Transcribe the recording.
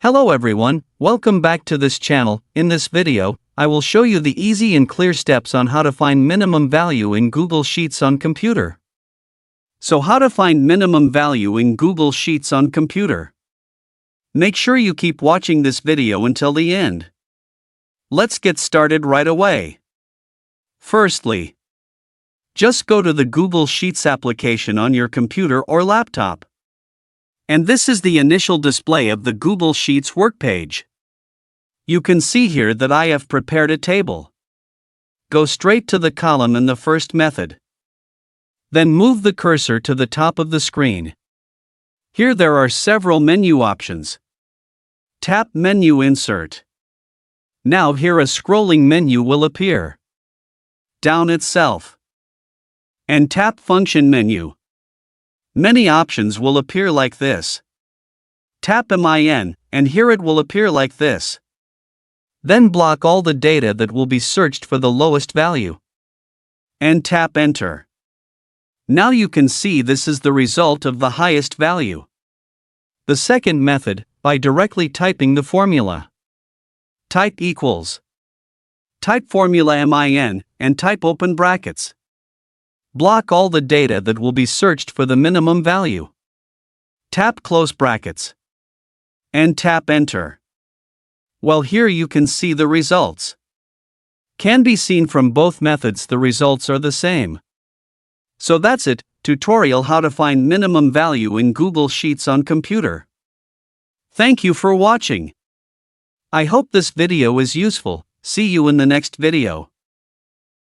Hello everyone, welcome back to this channel. In this video, I will show you the easy and clear steps on how to find minimum value in Google Sheets on computer. So how to find minimum value in Google Sheets on computer? Make sure you keep watching this video until the end. Let's get started right away. Firstly, just go to the Google Sheets application on your computer or laptop. And this is the initial display of the Google Sheets work page. You can see here that I have prepared a table. Go straight to the column in the first method. Then move the cursor to the top of the screen. Here there are several menu options. Tap Menu Insert. Now here a scrolling menu will appear. Down itself. And tap Function Menu. Many options will appear like this. Tap MIN, and here it will appear like this. Then block all the data that will be searched for the lowest value. And tap Enter. Now you can see this is the result of the highest value. The second method, by directly typing the formula. Type equals. Type formula MIN, and type open brackets. Block all the data that will be searched for the minimum value. Tap close brackets. And tap Enter. Well, here you can see the results. Can be seen from both methods, the results are the same. So that's it, tutorial how to find minimum value in Google Sheets on computer. Thank you for watching. I hope this video is useful. See you in the next video.